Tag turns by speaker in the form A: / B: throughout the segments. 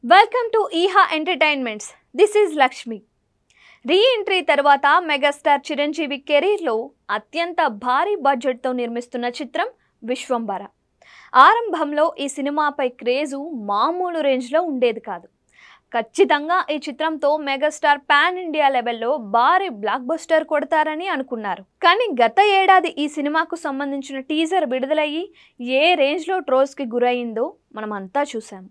A: Welcome to Eeha entertainments. This is Lakshmi. Reentry తర్వాత megastar Chiranjeevi కెరీర్లో అత్యంత భారీ బడ్జెట్తో నిర్మిస్తున్న చిత్రం విశ్వంభర. ఆరంభంలో ఈ సినిమాపై క్రేజు మామూలు రేంజ్లో ఉండేది కాదు. ఖచ్చితంగా ఈ చిత్రంతో మెగాస్టార్ పాన్ ఇండియా లెవెల్లో భారీ బ్లాక్ బస్టర్ కొడతారని అనుకున్నారు. కానీ గత ఏడాది ఈ సినిమాకు సంబంధించిన టీజర్ విడుదలయ్యి ఏ రేంజ్లో ట్రోల్స్కి గురయ్యిందో మనం అంతా చూసాము.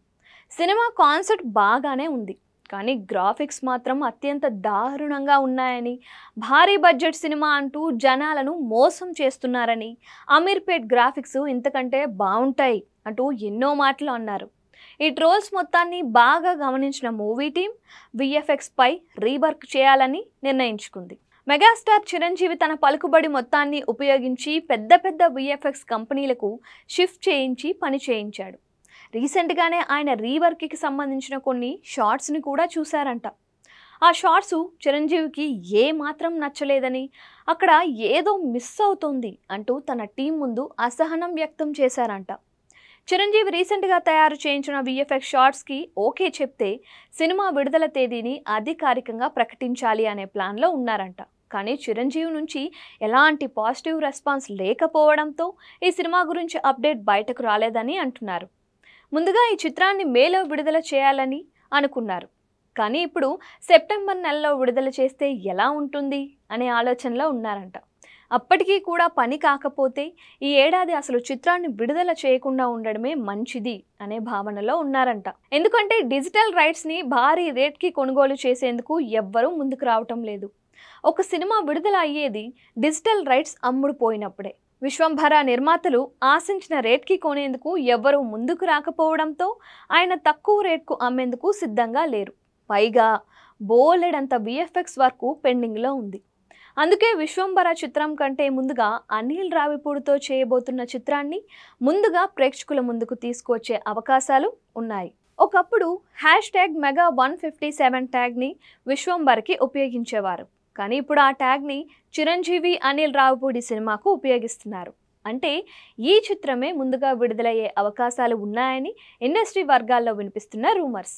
A: సినిమా కాన్సెప్ట్ బాగానే ఉంది, కానీ గ్రాఫిక్స్ మాత్రం అత్యంత దారుణంగా ఉన్నాయని, భారీ బడ్జెట్ సినిమా అంటూ జనాలను మోసం చేస్తున్నారని, అమీర్పేట్ గ్రాఫిక్స్ ఇంతకంటే బాగుంటాయి అంటూ ఎన్నో మాటలు అన్నారు. ఈ ట్రోల్స్ మొత్తాన్ని బాగా గమనించిన మూవీ టీం విఎఫ్ఎక్స్ పై రీవర్క్ చేయాలని నిర్ణయించుకుంది. మెగాస్టార్ చిరంజీవి తన పలుకుబడి మొత్తాన్ని ఉపయోగించి పెద్ద పెద్ద విఎఫ్ఎక్స్ కంపెనీలకు షిఫ్ట్ చేయించి పని చేయించాడు. రీసెంట్గానే ఆయన రీవర్క్కి సంబంధించిన కొన్ని షార్ట్స్ని కూడా చూశారంట. ఆ షార్ట్స్ చిరంజీవికి ఏ మాత్రం నచ్చలేదని, అక్కడ ఏదో మిస్ అవుతుంది అంటూ తన టీం ముందు అసహనం వ్యక్తం చేశారంట. చిరంజీవి రీసెంట్గా తయారు చేయించిన విఎఫ్ఎక్స్ షార్ట్స్కి ఓకే చెప్తే సినిమా విడుదల తేదీని అధికారికంగా ప్రకటించాలి అనే ప్లాన్లో ఉన్నారంట. కానీ చిరంజీవి నుంచి ఎలాంటి పాజిటివ్ రెస్పాన్స్ లేకపోవడంతో ఈ సినిమా గురించి అప్డేట్ బయటకు రాలేదని అంటున్నారు. ముందుగా ఈ చిత్రాన్ని మేలో విడుదల చేయాలని అనుకున్నారు, కానీ ఇప్పుడు సెప్టెంబర్ నెలలో విడుదల చేస్తే ఎలా ఉంటుంది అనే ఆలోచనలో ఉన్నారంట. అప్పటికీ కూడా పని కాకపోతే ఈ ఏడాది అసలు చిత్రాన్ని విడుదల చేయకుండా ఉండడమే మంచిది అనే భావనలో ఉన్నారంట. ఎందుకంటే డిజిటల్ రైట్స్ని భారీ రేట్కి కొనుగోలు చేసేందుకు ఎవ్వరూ ముందుకు రావటం లేదు. ఒక సినిమా విడుదల అయ్యేది డిజిటల్ రైట్స్ అమ్ముడుపోయినప్పుడే. విశ్వంభర నిర్మాతలు ఆశించిన రేట్కి కొనేందుకు ఎవ్వరూ ముందుకు రాకపోవడంతో ఆయన తక్కువ రేట్కు అమ్మేందుకు సిద్ధంగా లేరు. పైగా బోలెడంత విఎఫ్ఎక్స్ వర్క్ పెండింగ్లో ఉంది. అందుకే విశ్వంభర చిత్రం కంటే ముందుగా అనిల్ రావిపూడితో చేయబోతున్న చిత్రాన్ని ముందుగా ప్రేక్షకుల ముందుకు తీసుకువచ్చే అవకాశాలు ఉన్నాయి. ఒకప్పుడు #MEGA157 ట్యాగ్ని విశ్వంభరకి ఉపయోగించేవారు, కానీ ఇప్పుడు ఆ ట్యాగ్ని చిరంజీవి, అనిల్ రావిపూడి సినిమాకు ఉపయోగిస్తున్నారు. అంటే ఈ చిత్రమే ముందుగా విడుదలయ్యే అవకాశాలు ఉన్నాయని ఇండస్ట్రీ వర్గాల్లో వినిపిస్తున్న రూమర్స్.